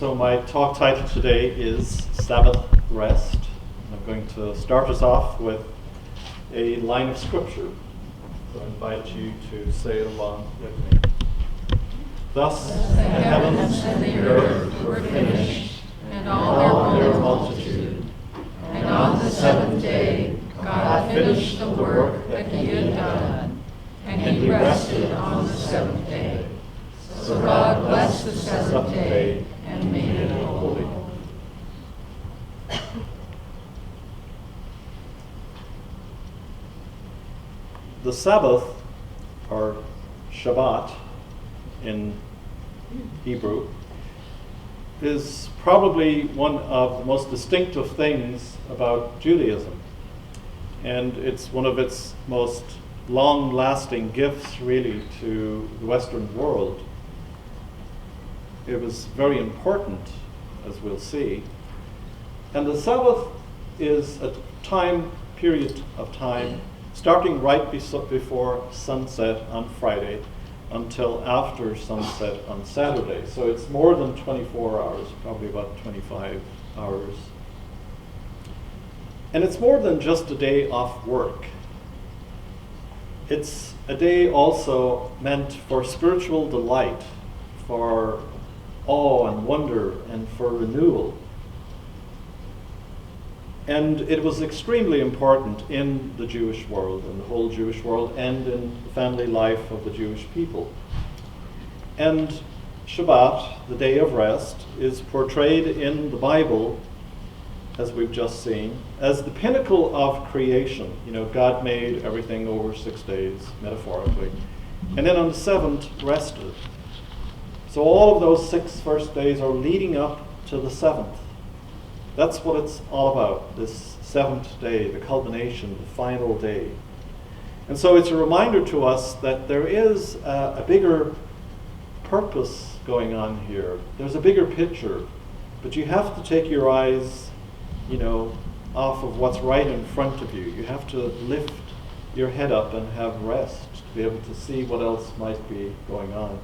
So my talk title today is Sabbath Rest. I'm going to start us off with a line of scripture. So I invite you to say it along with me. Thus the heavens and the earth were finished, and all their multitude. And on the seventh day God finished the work that he had done, and he rested on the seventh day. So God blessed the seventh day and made it holy. The Sabbath, or Shabbat in Hebrew, is probably one of the most distinctive things about Judaism. And it's one of its most long-lasting gifts, really, to the Western world. It was very important, as we'll see. And the Sabbath is a period of time starting right before sunset on Friday until after sunset on Saturday. So it's more than 24 hours, probably about 25 hours. And it's more than just a day off work. It's a day also meant for spiritual delight, for awe and wonder, and for renewal. And it was extremely important in the Jewish world, in the whole Jewish world, and in the family life of the Jewish people. And Shabbat, the day of rest, is portrayed in the Bible, as we've just seen, as the pinnacle of creation. You know, God made everything over 6 days, metaphorically. And then on the seventh, rested. So all of those 6 first days are leading up to the seventh. That's what it's all about, this seventh day, the culmination, the final day. And so it's a reminder to us that there is a bigger purpose going on here. There's a bigger picture, but you have to take your eyes, off of what's right in front of you. You have to lift your head up and have rest to be able to see what else might be going on.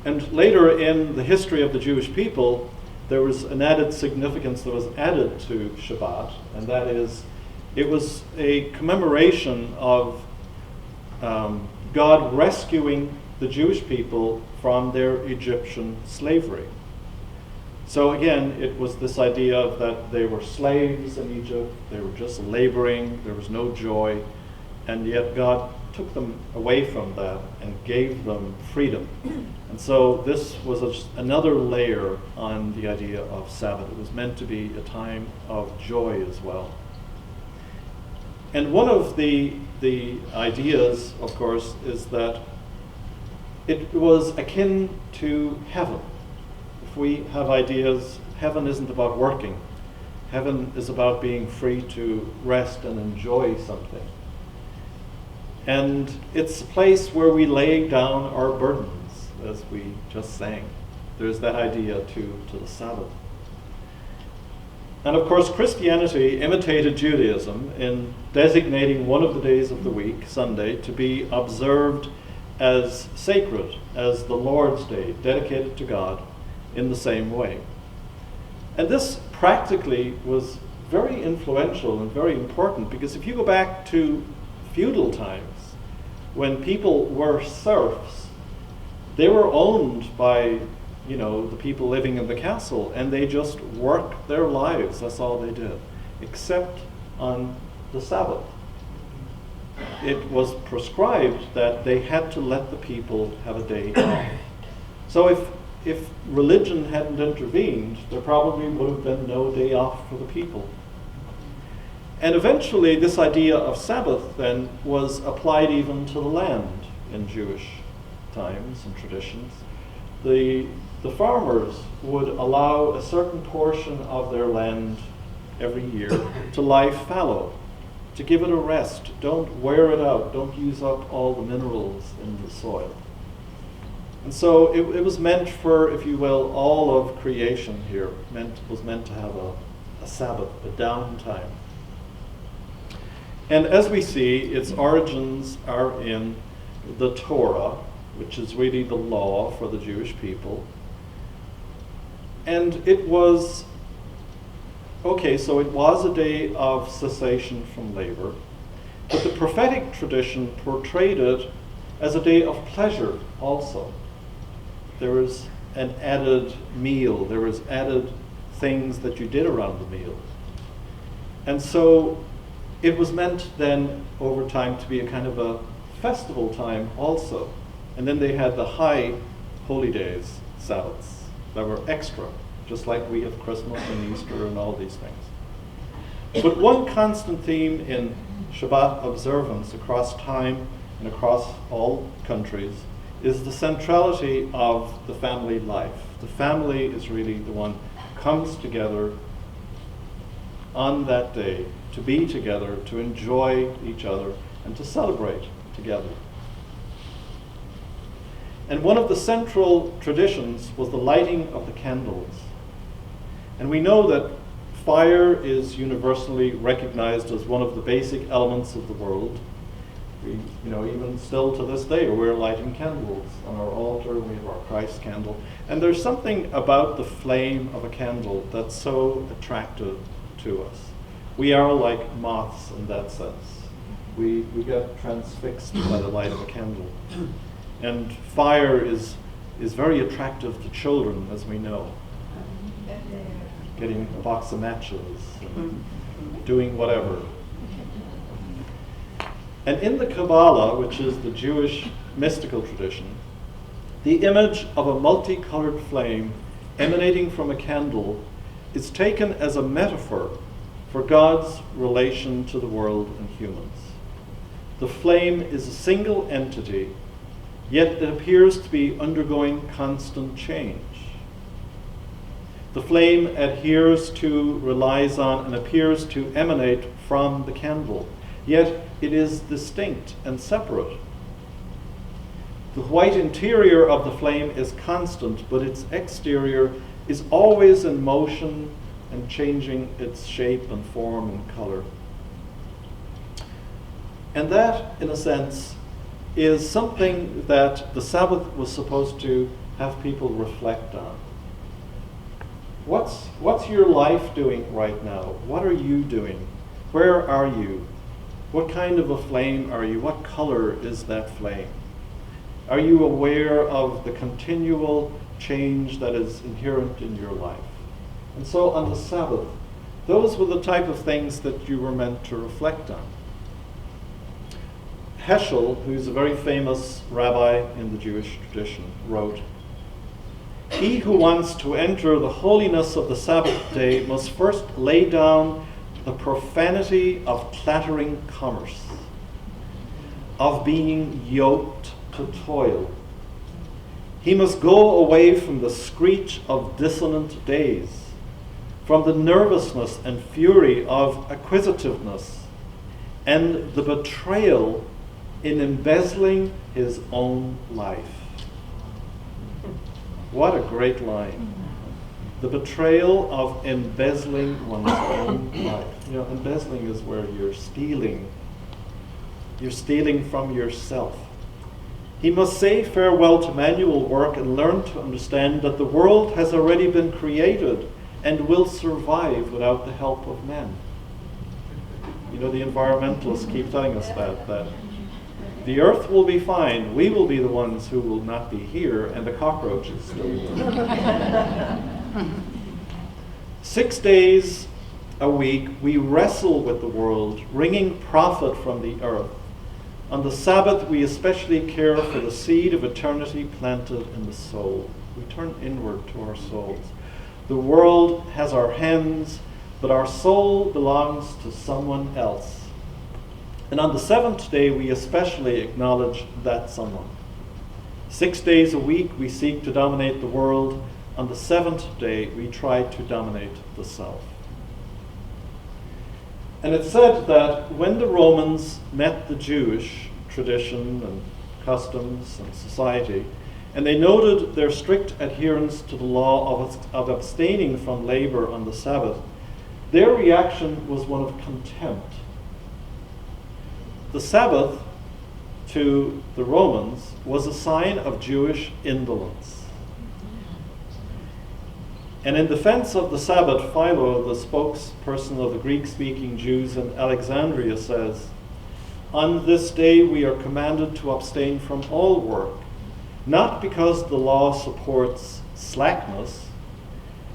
And later in the history of the Jewish people, there was an added significance that was added to Shabbat, and that is, it was a commemoration of God rescuing the Jewish people from their Egyptian slavery. So again, it was this idea that they were slaves in Egypt, they were just laboring, there was no joy, and yet God took them away from that and gave them freedom. And so this was another layer on the idea of Sabbath. It was meant to be a time of joy as well. And one of the ideas, of course, is that it was akin to heaven. If we have ideas, heaven isn't about working. Heaven is about being free to rest and enjoy something. And it's a place where we lay down our burdens, as we just sang. There's that idea to the Sabbath. And of course, Christianity imitated Judaism in designating one of the days of the week, Sunday, to be observed as sacred, as the Lord's Day, dedicated to God in the same way. And this practically was very influential and very important, because if you go back to feudal times, when people were serfs, they were owned by, the people living in the castle, and they just worked their lives. That's all they did, except on the Sabbath. It was prescribed that they had to let the people have a day off. So if religion hadn't intervened, there probably would have been no day off for the people. And eventually this idea of Sabbath then was applied even to the land in Jewish times and traditions. The farmers would allow a certain portion of their land every year to lie fallow, to give it a rest. Don't wear it out. Don't use up all the minerals in the soil. And so it was meant for, if you will, all of creation here was meant to have a Sabbath, a downtime. And as we see, its origins are in the Torah, which is really the law for the Jewish people. And it was, okay, so it was a day of cessation from labor, but the prophetic tradition portrayed it as a day of pleasure also. There was an added meal, there was added things that you did around the meal. And so it was meant then over time to be a kind of a festival time also. And then they had the high holy days, Sabbaths, that were extra, just like we have Christmas and Easter and all these things. But one constant theme in Shabbat observance across time and across all countries is the centrality of the family life. The family is really the one who comes together on that day to be together, to enjoy each other, and to celebrate together. And one of the central traditions was the lighting of the candles. And we know that fire is universally recognized as one of the basic elements of the world. We, even still to this day, we're lighting candles on our altar. We have our Christ candle. And there's something about the flame of a candle that's so attractive to us. We are like moths in that sense. We get transfixed by the light of a candle. And fire is very attractive to children, as we know. Getting a box of matches, and doing whatever. And in the Kabbalah, which is the Jewish mystical tradition, the image of a multicolored flame emanating from a candle is taken as a metaphor for God's relation to the world and humans. The flame is a single entity, yet it appears to be undergoing constant change. The flame adheres to, relies on, and appears to emanate from the candle, yet it is distinct and separate. The white interior of the flame is constant, but its exterior is always in motion and changing its shape and form and color. And that, in a sense, is something that the Sabbath was supposed to have people reflect on. What's your life doing right now? What are you doing? Where are you? What kind of a flame are you? What color is that flame? Are you aware of the continual change that is inherent in your life? And so on the Sabbath, those were the type of things that you were meant to reflect on. Heschel, who's a very famous rabbi in the Jewish tradition, wrote, "He who wants to enter the holiness of the Sabbath day must first lay down the profanity of clattering commerce, of being yoked to toil. He must go away from the screech of dissonant days, from the nervousness and fury of acquisitiveness, and the betrayal in embezzling his own life." What a great line. The betrayal of embezzling one's own life. Embezzling is where you're stealing. You're stealing from yourself. He must say farewell to manual work and learn to understand that the world has already been created and will survive without the help of men. The environmentalists keep telling us that the earth will be fine, we will be the ones who will not be here, and the cockroaches still will. 6 days a week, we wrestle with the world, wringing profit from the earth. On the Sabbath, we especially care for the seed of eternity planted in the soul. We turn inward to our souls. The world has our hands, but our soul belongs to someone else. And on the seventh day, we especially acknowledge that someone. 6 days a week, we seek to dominate the world. On the seventh day, we try to dominate the self. And it's said that when the Romans met the Jewish tradition and customs and society, and they noted their strict adherence to the law of abstaining from labor on the Sabbath, their reaction was one of contempt. The Sabbath, to the Romans was a sign of Jewish indolence. And in defense of the Sabbath, Philo, the spokesperson of the Greek-speaking Jews in Alexandria, says, "On this day we are commanded to abstain from all work, not because the law supports slackness.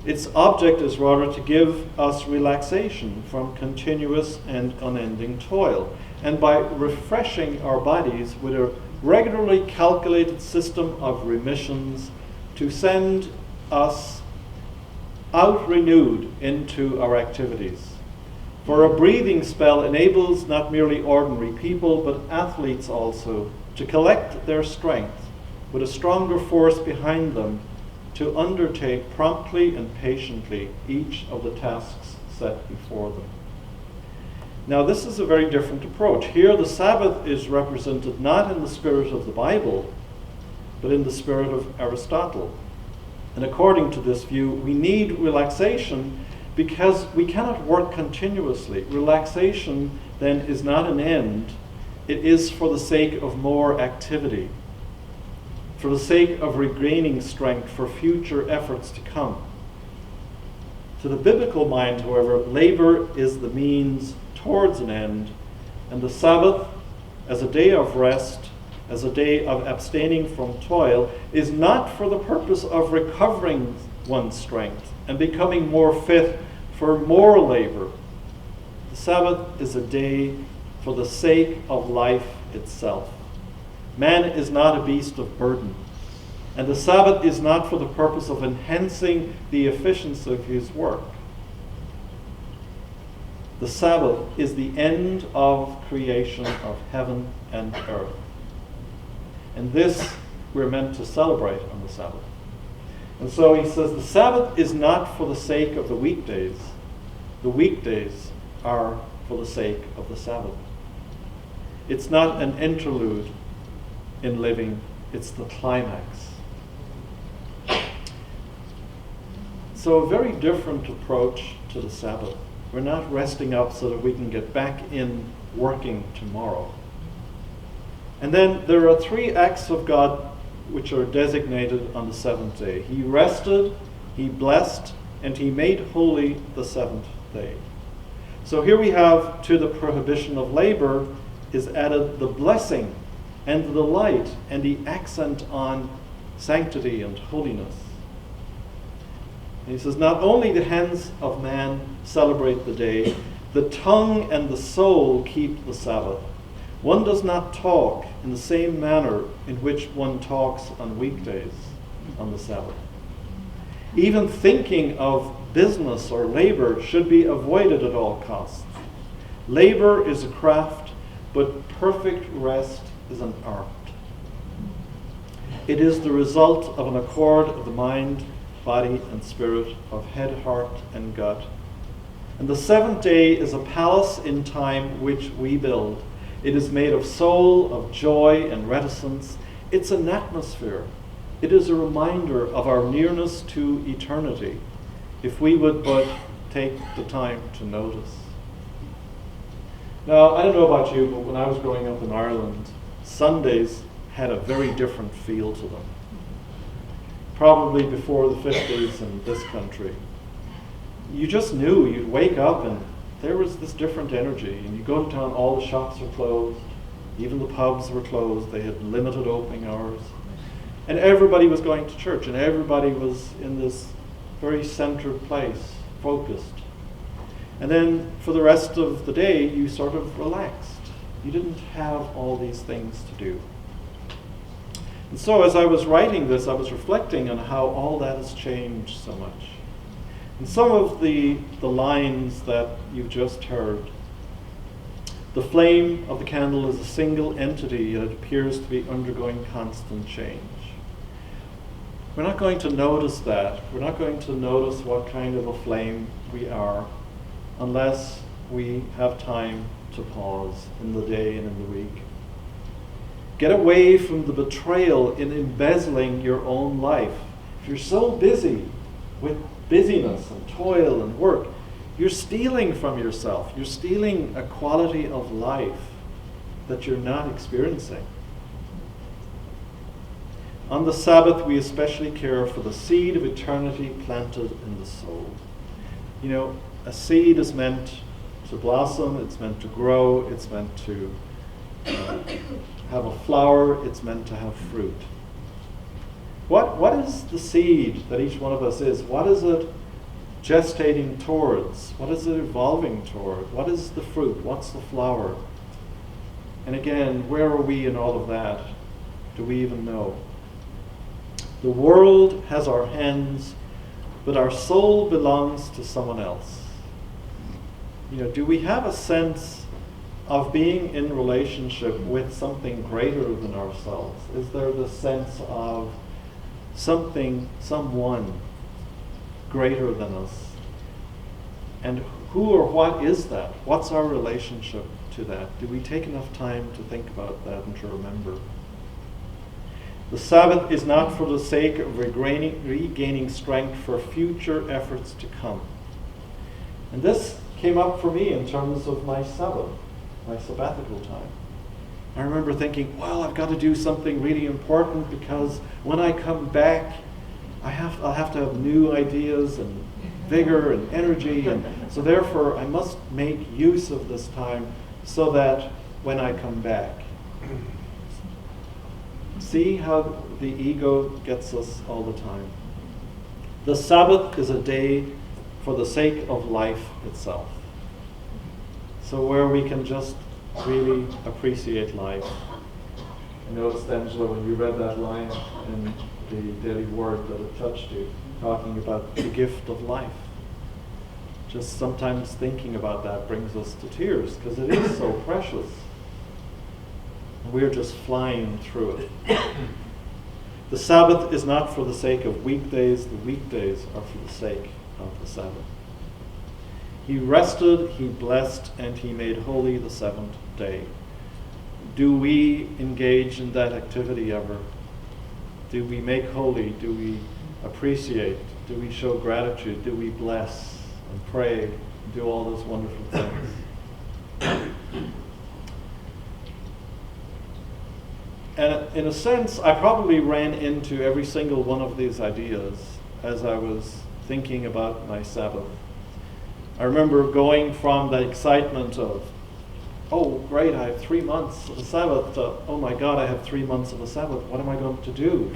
Its object is rather to give us relaxation from continuous and unending toil, and by refreshing our bodies with a regularly calculated system of remissions to send us out renewed into our activities. For a breathing spell enables not merely ordinary people, but athletes also, to collect their strength with a stronger force behind them to undertake promptly and patiently each of the tasks set before them." Now, this is a very different approach. Here, the Sabbath is represented not in the spirit of the Bible, but in the spirit of Aristotle. And according to this view, we need relaxation because we cannot work continuously. Relaxation, then, is not an end. It is for the sake of more activity, for the sake of regaining strength for future efforts to come. To the biblical mind, however, labor is the means towards an end, and the Sabbath, as a day of rest, as a day of abstaining from toil, is not for the purpose of recovering one's strength and becoming more fit for more labor. The Sabbath is a day for the sake of life itself. Man is not a beast of burden, and the Sabbath is not for the purpose of enhancing the efficiency of his work. The Sabbath is the end of creation of heaven and earth. And this we're meant to celebrate on the Sabbath. And so he says the Sabbath is not for the sake of the weekdays. The weekdays are for the sake of the Sabbath. It's not an interlude in living, it's the climax. So a very different approach to the Sabbath. We're not resting up so that we can get back in working tomorrow. And then there are 3 acts of God which are designated on the seventh day. He rested, he blessed, and he made holy the seventh day. So here we have, to the prohibition of labor is added the blessing and the delight and the accent on sanctity and holiness. And he says, not only the hands of man celebrate the day, the tongue and the soul keep the Sabbath. One does not talk in the same manner in which one talks on weekdays on the Sabbath. Even thinking of business or labor should be avoided at all costs. Labor is a craft, but perfect rest is an art. It is the result of an accord of the mind, body, and spirit, of head, heart, and gut. And the seventh day is a palace in time which we build. It is made of soul, of joy and reticence. It's an atmosphere. It is a reminder of our nearness to eternity, if we would but take the time to notice. Now, I don't know about you, but when I was growing up in Ireland, Sundays had a very different feel to them. Probably before the 50s in this country. You just knew, you'd wake up and there was this different energy, and you go to town, all the shops were closed, even the pubs were closed, they had limited opening hours, and everybody was going to church, and everybody was in this very centered place, focused. And then for the rest of the day, you sort of relaxed. You didn't have all these things to do. And so as I was writing this, I was reflecting on how all that has changed so much. And some of the lines that you've just heard. The flame of the candle is a single entity, yet it appears to be undergoing constant change. We're not going to notice that. We're not going to notice what kind of a flame we are unless we have time to pause in the day and in the week. Get away from the betrayal in embezzling your own life. If you're so busy with busyness and toil and work, you're stealing from yourself. You're stealing a quality of life that you're not experiencing. On the Sabbath, we especially care for the seed of eternity planted in the soul. You know, a seed is meant to blossom, it's meant to grow, it's meant to have a flower, it's meant to have fruit. What is the seed that each one of us is? What is it gestating towards? What is it evolving toward? What is the fruit? What's the flower? And again, where are we in all of that? Do we even know? The world has our hands, but our soul belongs to someone else. You know, do we have a sense of being in relationship with something greater than ourselves? Is there the sense of something, someone greater than us? And who or what is that? What's our relationship to that? Do we take enough time to think about that and to remember? The Sabbath is not for the sake of regaining strength for future efforts to come. And this came up for me in terms of my Sabbath, my sabbatical time. I remember thinking, well, I've got to do something really important because when I come back, I'll have to have new ideas and vigor and energy, and so therefore I must make use of this time so that when I come back. See how the ego gets us all the time. The Sabbath is a day for the sake of life itself. So where we can just really appreciate life. I noticed, Angela, when you read that line in the Daily Word that it touched you, talking about the gift of life. Just sometimes thinking about that brings us to tears because it is so precious. We're just flying through it. The Sabbath is not for the sake of weekdays. The weekdays are for the sake of the Sabbath. He rested, he blessed, and he made holy the seventh day. Do we engage in that activity ever? Do we make holy? Do we appreciate? Do we show gratitude? Do we bless and pray and do all those wonderful things? And in a sense, I probably ran into every single one of these ideas as I was thinking about my Sabbath. I remember going from the excitement of, oh, great, I have 3 months of a Sabbath, to, oh my God, I have 3 months of a Sabbath. What am I going to do?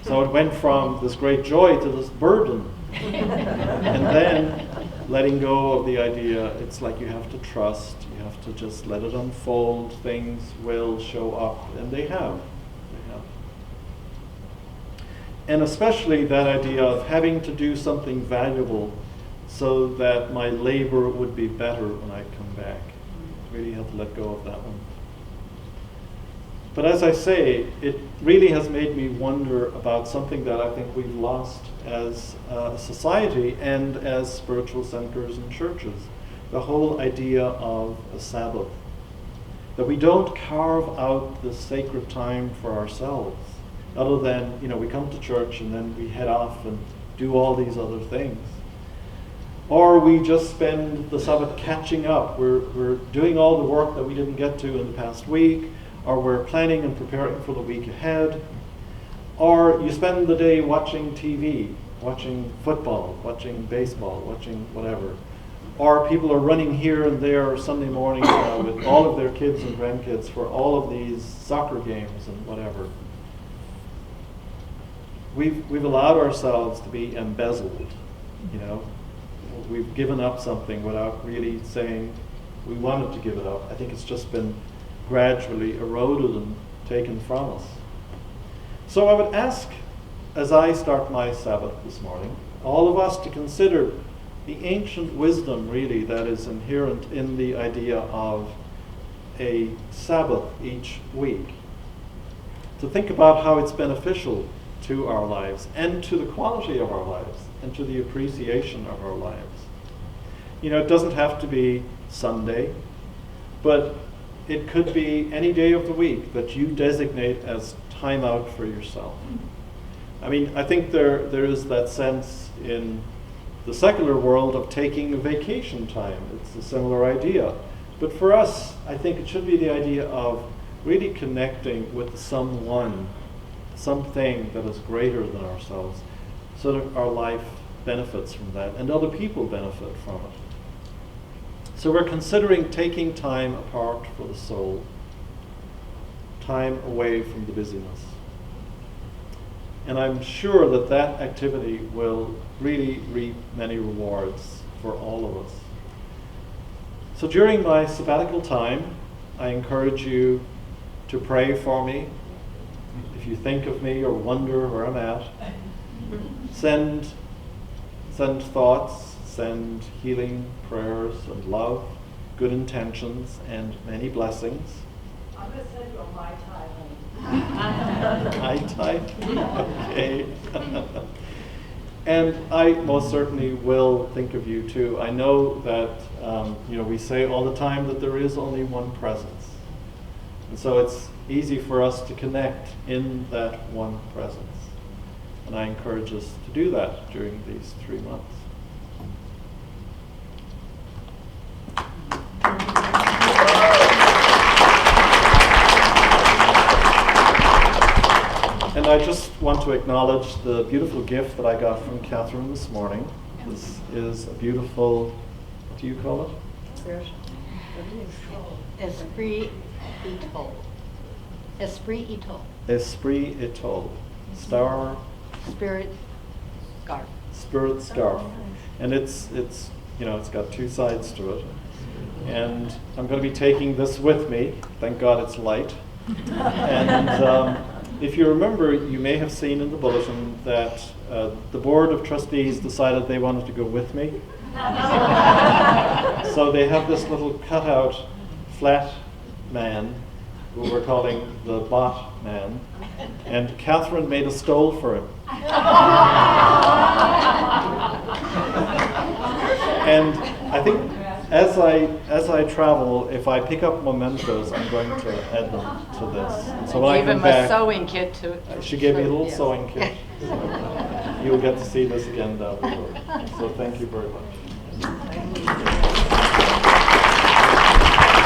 So it went from this great joy to this burden. And then letting go of the idea, it's like you have to trust, you have to just let it unfold, things will show up, and they have. And especially that idea of having to do something valuable so that my labor would be better when I come back. Really have to let go of that one. But as I say, it really has made me wonder about something that I think we've lost as a society and as spiritual centers and churches. The whole idea of a Sabbath. That we don't carve out this sacred time for ourselves. Other than, we come to church and then we head off and do all these other things. Or we just spend the Sabbath catching up. We're doing all the work that we didn't get to in the past week, or we're planning and preparing for the week ahead. Or you spend the day watching TV, watching football, watching baseball, watching whatever. Or people are running here and there Sunday morning with all of their kids and grandkids for all of these soccer games and whatever. We've allowed ourselves to be embezzled, We've given up something without really saying we wanted to give it up. I think it's just been gradually eroded and taken from us. So I would ask, as I start my Sabbath this morning, all of us to consider the ancient wisdom really that is inherent in the idea of a Sabbath each week. To think about how it's beneficial to our lives and to the quality of our lives and to the appreciation of our lives. It doesn't have to be Sunday, but it could be any day of the week that you designate as time out for yourself. I think there is that sense in the secular world of taking a vacation time. It's a similar idea. But for us, I think it should be the idea of really connecting with someone, something that is greater than ourselves, so that our life benefits from that and other people benefit from it. So we're considering taking time apart for the soul, time away from the busyness. And I'm sure that that activity will really reap many rewards for all of us. So during my sabbatical time, I encourage you to pray for me. If you think of me or wonder where I'm at, send thoughts, send healing prayers and love, good intentions, and many blessings. I'm going to send you a Mai Tai. Mai Tai? Okay. And I most certainly will think of you too. I know that we say all the time that there is only one presence. And so it's easy for us to connect in that one presence. And I encourage us to do that during these 3 months. And I just want to acknowledge the beautiful gift that I got from Catherine this morning. This is a beautiful, what do you call it? Esprit Étoile. Esprit Étoile. Esprit Étoile. Star. Spirit scarf. Spirit scarf. And it's got 2 sides to it. And I'm going to be taking this with me. Thank God it's light. And if you remember, you may have seen in the bulletin that the Board of Trustees decided they wanted to go with me. So they have this little cutout flat man, who we're calling the Bot Man, and Catherine made a stole for him. And I think as I travel, if I pick up mementos, I'm going to add them to this. And so when I Gave come him back, a sewing kit to. she gave me a little Yes. sewing kit. So you'll get to see this again down the road. So thank you very much.